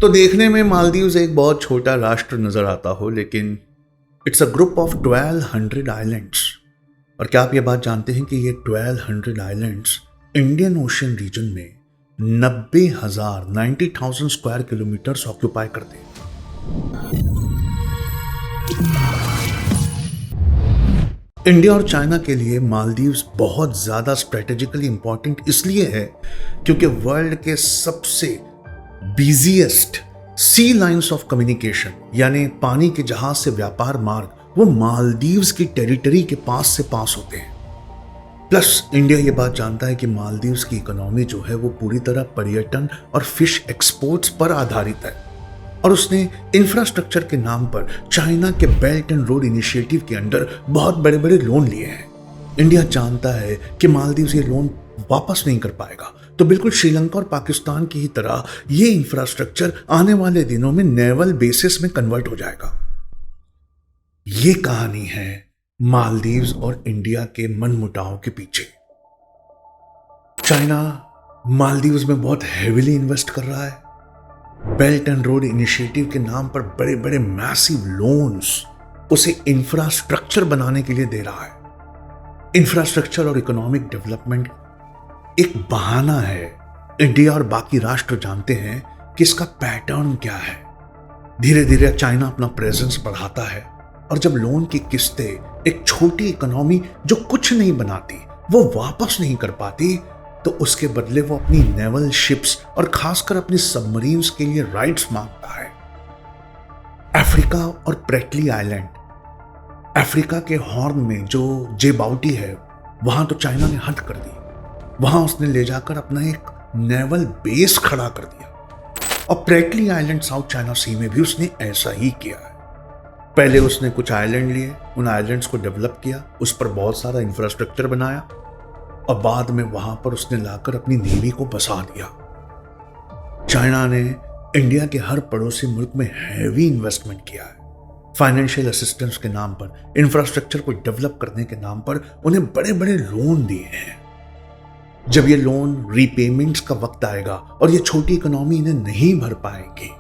तो देखने में मालदीव्स एक बहुत छोटा राष्ट्र नजर आता हो, लेकिन it's a group of 1200 islands. और क्या आप ये बात जानते हैं कि ये 1200 आइलैंड्स इंडियन ओशन रीजन में 90,000 स्क्वायर किलोमीटर ऑक्यूपाई करते हैं। इंडिया और चाइना के लिए मालदीव्स बहुत ज्यादा स्ट्रेटेजिकली इंपॉर्टेंट इसलिए है क्योंकि वर्ल्ड के सबसे busiest sea lines of communication यानी पानी के जहाज से व्यापार मार्ग वो मालदीव्स की टेरिटरी के पास से पास होते हैं। प्लस इंडिया ये बात जानता है कि मालदीव्स की इकोनॉमी जो है वो पूरी तरह पर्यटन और फिश एक्सपोर्ट्स पर आधारित है, और उसने इंफ्रास्ट्रक्चर के नाम पर चाइना के बेल्ट एंड रोड इनिशिएटिव के अंडर बहुत बड़े बड़े लोन लिए हैं। इंडिया जानता है कि मालदीव्स ये लोन वापस नहीं कर पाएगा, तो बिल्कुल श्रीलंका और पाकिस्तान की ही तरह ये इंफ्रास्ट्रक्चर आने वाले दिनों में नेवल बेसिस में कन्वर्ट हो जाएगा। ये कहानी है मालदीव्स और इंडिया के मनमुटाव के पीछे। चाइना मालदीव्स में बहुत हेविली इन्वेस्ट कर रहा है। बेल्ट एंड रोड इनिशिएटिव के नाम पर बड़े बड़े मैसिव लोन्स उसे इंफ्रास्ट्रक्चर बनाने के लिए दे रहा है। इंफ्रास्ट्रक्चर और इकोनॉमिक डेवलपमेंट एक बहाना है। इंडिया और बाकी राष्ट्र जानते हैं कि इसका पैटर्न क्या है। धीरे धीरे चाइना अपना प्रेजेंस बढ़ाता है, और जब लोन की किस्तें एक छोटी इकोनॉमी जो कुछ नहीं बनाती वो वापस नहीं कर पाती, तो उसके बदले वो अपनी नेवल शिप्स और खासकर अपनी सबमरीन्स के लिए राइट्स मांगता है। अफ्रीका और प्रेटली आइलैंड, अफ्रीका के हॉर्न में जो जेबाउटी है, वहां तो चाइना ने हद कर दी। वहां उसने ले जाकर अपना एक नेवल बेस खड़ा कर दिया, और प्रेटली आइलैंड साउथ चाइना सी में भी उसने ऐसा ही किया है। पहले उसने कुछ आइलैंड लिए, उन आइलैंड्स को डेवलप किया, उस पर बहुत सारा इंफ्रास्ट्रक्चर बनाया, और बाद में वहां पर उसने लाकर अपनी नेवी को बसा दिया। चाइना ने इंडिया के हर पड़ोसी मुल्क में हैवी इन्वेस्टमेंट किया है। फाइनेंशियल असिस्टेंस के नाम पर, इंफ्रास्ट्रक्चर को डेवलप करने के नाम पर उन्हें बड़े बड़े लोन दिए हैं। जब ये लोन रीपेमेंट्स का वक्त आएगा और ये छोटी इकोनॉमी इन्हें नहीं भर पाएगी,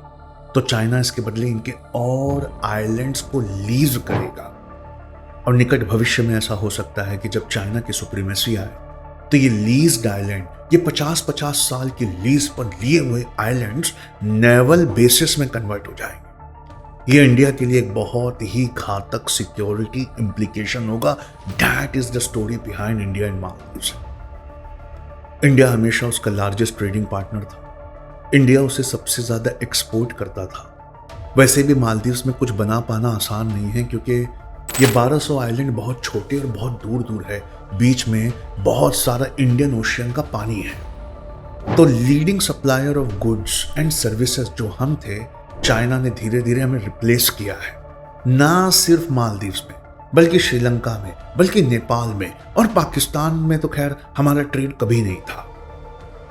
तो चाइना इसके बदले इनके और आइलैंड्स को लीज करेगा। और निकट भविष्य में ऐसा हो सकता है कि जब चाइना की सुप्रीमेसी आए, तो ये लीज्ड आइलैंड, ये 50-50 साल की लीज पर लिए हुए आइलैंड्स नेवल बेसिस में कन्वर्ट हो जाएंगे। ये इंडिया के लिए एक बहुत ही घातक सिक्योरिटी इंप्लीकेशन होगा। That is the story behind India and Maldives. India हमेशा उसका लार्जेस्ट ट्रेडिंग पार्टनर था। इंडिया उसे सबसे ज्यादा एक्सपोर्ट करता था। वैसे भी मालदीव्स में कुछ बना पाना आसान नहीं है, क्योंकि ये 1200 आइलैंड बहुत छोटे और बहुत दूर दूर है। बीच में बहुत सारा इंडियन ओशियन का पानी है। तो leading supplier of goods and services जो हम थे, चाइना ने धीरे धीरे हमें रिप्लेस किया है। ना सिर्फ मालदीव्स में, बल्कि श्रीलंका में, बल्कि नेपाल में और पाकिस्तान में तो खैर हमारा ट्रेड कभी नहीं था।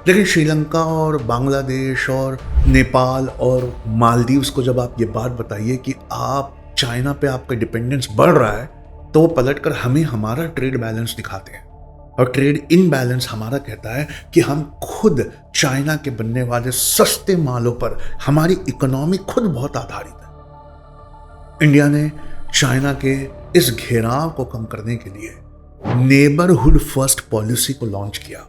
लेकिन श्रीलंका और बांग्लादेश और नेपाल और मालदीव्स को जब आप ये बात बताइए कि आप चाइना पे आपका डिपेंडेंस बढ़ रहा है, तो वो पलटकर हमें हमारा ट्रेड बैलेंस दिखाते हैं। और ट्रेड इनबैलेंस हमारा कहता है कि हम खुद चाइना के बनने वाले सस्ते मालों पर हमारी इकोनॉमी खुद बहुत आधारित है। इंडिया ने चाइना के इस घेराव को कम करने के लिए नेबरहुड फर्स्ट पॉलिसी को लॉन्च किया,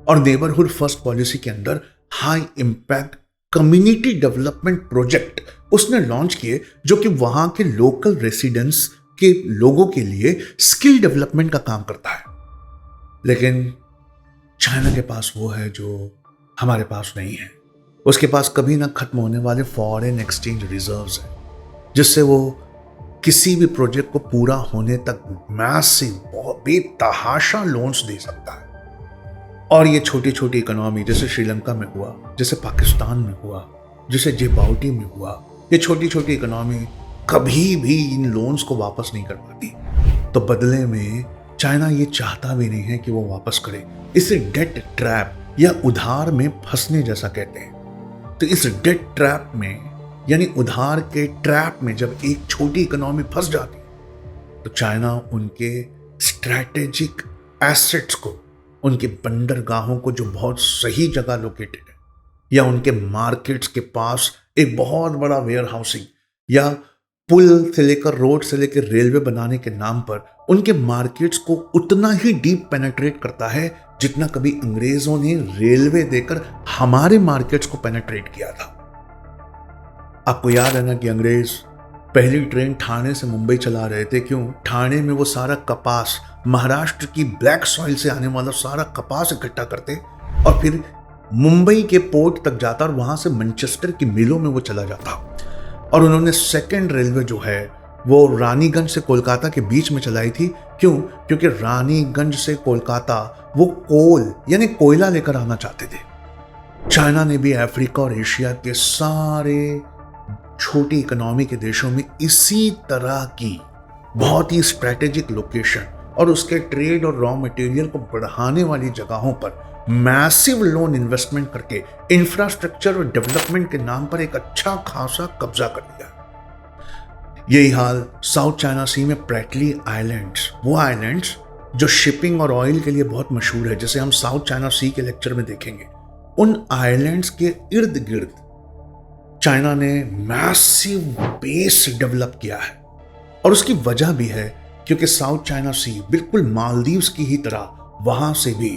और नेबरहुड फर्स्ट पॉलिसी के अंदर high impact community development project उसने लॉन्च किए, जो कि वहां के लोकल रेसिडेंट्स के लोगों के लिए स्किल डेवलपमेंट का काम करता है। लेकिन चाइना के पास वो है जो हमारे पास नहीं है। उसके पास कभी ना खत्म होने वाले फॉरेन एक्सचेंज रिजर्व्स हैं, जिससे वो किसी भी प्रोजेक्ट को पूरा होने तक मैसिव बेतहाशा लोन्स दे सकता है। और ये छोटी छोटी इकोनॉमी जैसे श्रीलंका में हुआ, जैसे पाकिस्तान में हुआ, जैसे जिम्बाब्वे में हुआ, ये छोटी छोटी इकोनॉमी कभी भी इन लोन्स को वापस नहीं कर पाती। तो बदले में चाइना ये चाहता भी नहीं है कि वो वापस करे। इसे डेट ट्रैप या उधार में फंसने जैसा कहते हैं। तो इस डेट ट्रैप में, यानी उधार के ट्रैप में जब एक छोटी इकोनॉमी फंस जाती, तो चाइना उनके स्ट्रैटेजिक एसेट्स को, उनके बंदरगाहों को जो बहुत सही जगह लोकेटेड है, या उनके मार्केट्स के पास एक बहुत बड़ा वेयर हाउसिंग या पुल से लेकर रोड से लेकर रेलवे बनाने के नाम पर उनके मार्केट्स को उतना ही डीप पेनेट्रेट करता है जितना कभी अंग्रेजों ने रेलवे देकर हमारे मार्केट्स को पेनेट्रेट किया था। आपको याद है ना कि अंग्रेज पहली ट्रेन ठाणे से मुंबई चला रहे थे। क्यों? ठाणे में वो सारा कपास, महाराष्ट्र की ब्लैक सॉइल से आने वाला सारा कपास इकट्ठा करते और फिर मुंबई के पोर्ट तक जाता और वहां से मैनचेस्टर की मिलों में वो चला जाता। और उन्होंने सेकेंड रेलवे जो है वो रानीगंज से कोलकाता के बीच में चलाई थी। क्यों? क्योंकि रानीगंज से कोलकाता वो कोल यानी कोयला लेकर आना चाहते थे। चाइना ने भी अफ्रीका और एशिया के सारे छोटी इकोनॉमी के देशों में इसी तरह की बहुत ही स्ट्रेटेजिक लोकेशन और उसके ट्रेड और रॉ मटेरियल को बढ़ाने वाली जगहों पर मैसिव लोन इन्वेस्टमेंट करके इंफ्रास्ट्रक्चर और डेवलपमेंट के नाम पर एक अच्छा खासा कब्जा कर लिया। यही हाल साउथ चाइना सी में प्रेटली आइलैंड्स, वो आइलैंड्स जो शिपिंग और ऑयल के लिए बहुत मशहूर है, जिसे हम साउथ चाइना सी के लेक्चर में देखेंगे, उन आइलैंड्स के इर्द गिर्द चाइना ने मैसिव बेस डेवलप किया है। और उसकी वजह भी है क्योंकि साउथ चाइना सी बिल्कुल मालदीव्स की ही तरह वहां से भी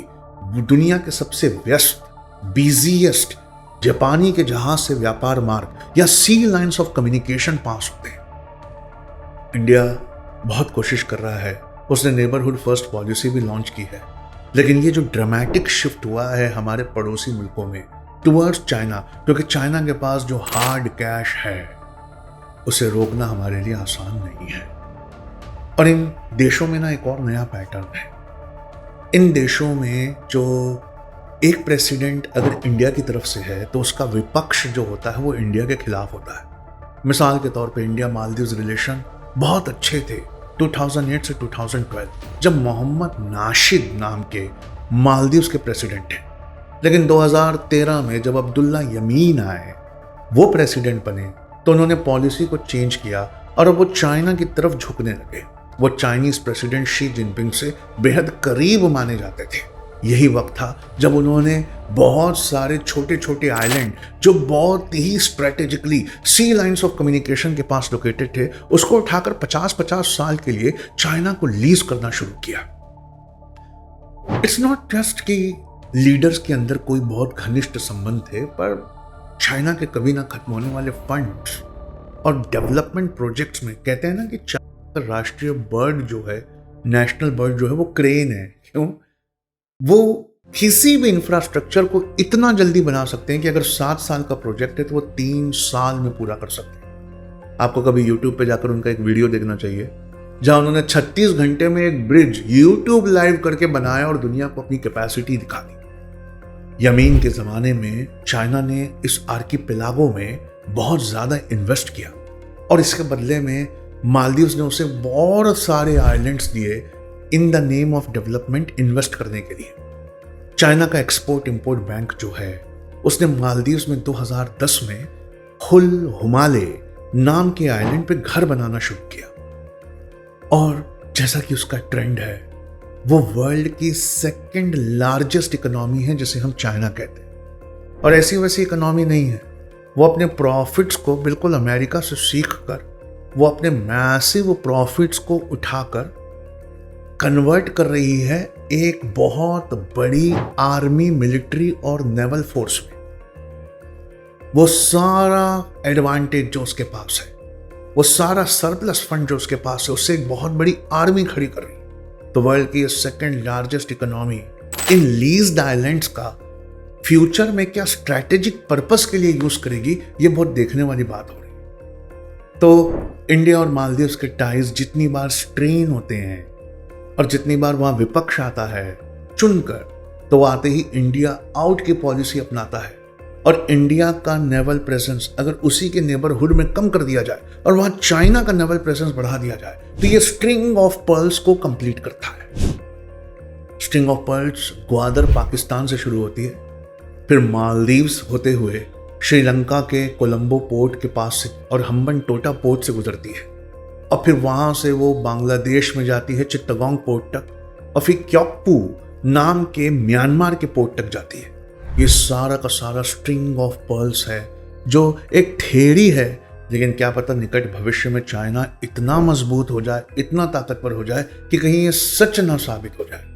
दुनिया के सबसे व्यस्त, बिजीएस्ट जापानी के जहाज से व्यापार मार्ग या सी लाइंस ऑफ कम्युनिकेशन पास होते हैं। इंडिया बहुत कोशिश कर रहा है, उसने नेबरहुड फर्स्ट पॉलिसी भी लॉन्च की है, लेकिन ये जो ड्रामेटिक शिफ्ट हुआ है हमारे पड़ोसी मुल्कों में टुवर्ड्स चाइना, क्योंकि चाइना के पास जो हार्ड कैश है उसे रोकना हमारे लिए आसान नहीं है। और इन देशों में ना एक और नया पैटर्न है। इन देशों में जो एक प्रेसिडेंट अगर इंडिया की तरफ से है तो उसका विपक्ष जो होता है वो इंडिया के खिलाफ होता है। मिसाल के तौर पे इंडिया मालदीव्स रिलेशन बहुत अच्छे थे 2008 से 2012 जब मोहम्मद नाशिद नाम के मालदीव्स के प्रेसिडेंट थे। लेकिन 2013 में जब अब्दुल्ला यमीन आए, वो प्रेसिडेंट बने, तो उन्होंने पॉलिसी को चेंज किया और अब वो चाइना की तरफ झुकने लगे। वो चाइनीज प्रेसिडेंट शी जिनपिंग से बेहद करीब माने जाते थे। यही वक्त था जब उन्होंने बहुत सारे छोटे छोटे आइलैंड जो बहुत ही strategically sea lines of communication के पास लोकेटेड थे, उसको उठाकर 50-50 साल के लिए चाइना को लीज करना शुरू किया। इट्स नॉट जस्ट कि लीडर्स के अंदर कोई बहुत घनिष्ठ संबंध थे, पर चाइना के कभी ना खत्म होने वाले फंड्स और डेवलपमेंट प्रोजेक्ट्स में कहते हैं ना कि चाइना का राष्ट्रीय बर्ड जो है, नेशनल बर्ड जो है वो क्रेन है। क्यों? वो किसी भी इंफ्रास्ट्रक्चर को इतना जल्दी बना सकते हैं कि अगर 7 साल का प्रोजेक्ट है तो वो 3 साल में पूरा कर सकते हैं। आपको कभी YouTube पे जाकर उनका एक वीडियो देखना चाहिए जहां उन्होंने 36 घंटे में एक ब्रिज YouTube लाइव करके बनाया और दुनिया को अपनी कैपेसिटी दिखा दी। यमीन के जमाने में चाइना ने इस आर्किपेलागो में बहुत ज्यादा इन्वेस्ट किया और इसके बदले में मालदीव्स ने उसे बहुत सारे आइलैंड्स दिए in the name of development invest करने के लिए। चाइना का एक्सपोर्ट इंपोर्ट बैंक जो है उसने मालदीव्स में 2010 में हुल हुमाले नाम के आइलैंड पे घर बनाना शुरू किया और जैसा कि उसका ट्रेंड है वो वर्ल्ड की सेकंड लार्जेस्ट इकोनॉमी है जिसे हम चाइना कहते हैं। और ऐसी वैसी इकोनॉमी नहीं है, वो अपने प्रॉफिट्स को बिल्कुल अमेरिका से सीख कर वो अपने मैसिव प्रॉफिट्स को उठाकर कन्वर्ट कर रही है एक बहुत बड़ी आर्मी, मिलिट्री और नेवल फोर्स में। वो सारा एडवांटेज जो उसके पास है, वो सारा सरप्लस फंड जो उसके पास है, उससे एक बहुत बड़ी आर्मी खड़ी कर रही है। तो वर्ल्ड की second largest economy in leased islands का फ्यूचर में क्या स्ट्रैटेजिक पर्पस के लिए यूज करेगी, ये बहुत देखने वाली बात हो रही है। तो इंडिया और मालदीव्स के टाइज जितनी बार स्ट्रेन होते हैं और जितनी बार वहां विपक्ष आता है चुनकर, तो वो आते ही इंडिया आउट की पॉलिसी अपनाता है और इंडिया का नेवल प्रेजेंस अगर उसी के नेबरहुड में कम कर दिया जाए और वहां चाइना का नेवल प्रेजेंस बढ़ा दिया जाए तो ये स्ट्रिंग ऑफ पर्ल्स को कंप्लीट करता है। String of pearls Gwadar Pakistan से शुरू होती है, फिर मालदीव्स होते हुए श्रीलंका के कोलंबो पोर्ट के पास से और हम्बन टोटा पोर्ट से गुजरती है और फिर वहां से वो बांग्लादेश में जाती है चिट्टागोंग पोर्ट तक और फिर क्योकपू नाम के म्यांमार के पोर्ट तक जाती है। ये सारा का सारा स्ट्रिंग ऑफ पर्ल्स है जो एक थ्योरी है, लेकिन क्या पता निकट भविष्य में चाइना इतना मजबूत हो जाए, इतना ताकतवर हो जाए कि कहीं ये सच ना साबित हो जाए।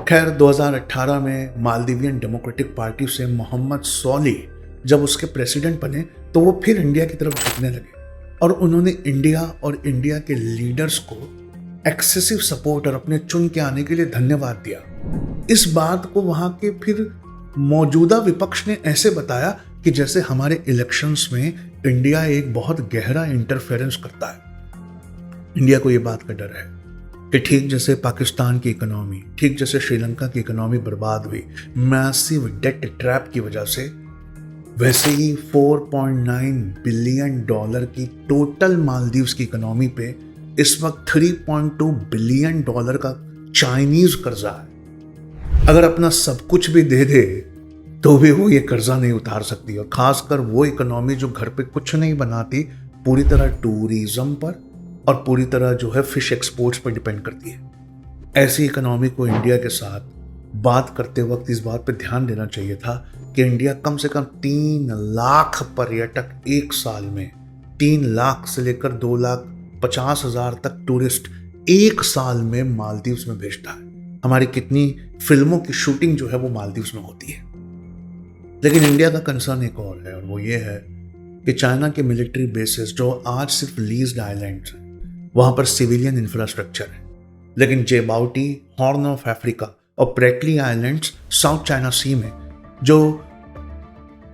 खैर 2018 में मालदीवियन डेमोक्रेटिक पार्टी से मोहम्मद सोलिह जब उसके प्रेसिडेंट बने तो वो फिर इंडिया की तरफ झुकने लगे और उन्होंने इंडिया और इंडिया के लीडर्स को एक्सेसिव सपोर्ट और अपने चुन के आने के लिए धन्यवाद दिया। इस बात को वहां के फिर मौजूदा विपक्ष ने ऐसे बताया कि जैसे हमारे इलेक्शंस में इंडिया एक बहुत गहरा इंटरफेरेंस करता है। इंडिया को ये बात का डर है कि ठीक जैसे पाकिस्तान की इकोनॉमी, ठीक जैसे श्रीलंका की इकोनॉमी बर्बाद हुई मैसिव डेट ट्रैप की वजह से, वैसे ही 4.9 बिलियन डॉलर की टोटल मालदीव्स की इकोनॉमी पे इस वक्त 3.2 बिलियन डॉलर का चाइनीज कर्जा है। अगर अपना सब कुछ भी दे दे तो भी वो ये कर्जा नहीं उतार सकती, और खासकर वो इकोनॉमी जो घर पे कुछ नहीं बनाती, पूरी तरह टूरिज्म पर और पूरी तरह जो है फिश एक्सपोर्ट्स पर डिपेंड करती है। ऐसी इकोनॉमी को इंडिया के साथ बात करते वक्त इस बात पे ध्यान देना चाहिए था कि इंडिया कम से कम 3 लाख पर्यटक एक साल में, 3 लाख से लेकर 2,50,000 तक टूरिस्ट एक साल में मालदीव्स में भेजता है। हमारी कितनी फिल्मों की शूटिंग जो है वो मालदीव्स में होती है। लेकिन इंडिया का कंसर्न एक और है, और वो ये है कि चाइना के मिलिट्री बेसिस जो आज सिर्फ लीज्ड आइलैंड्स हैं, वहां पर सिविलियन इंफ्रास्ट्रक्चर है, लेकिन जेबाउटी, हॉर्न ऑफ अफ्रीका और प्रेटली आइलैंड्स साउथ चाइना सी में जो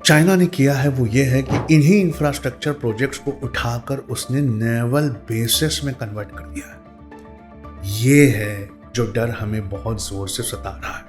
चाइना ने किया है वो ये है कि इन्हीं इंफ्रास्ट्रक्चर प्रोजेक्ट्स को उठाकर उसने नेवल बेसिस में कन्वर्ट कर दिया है। ये है जो डर हमें बहुत जोर से सता रहा है।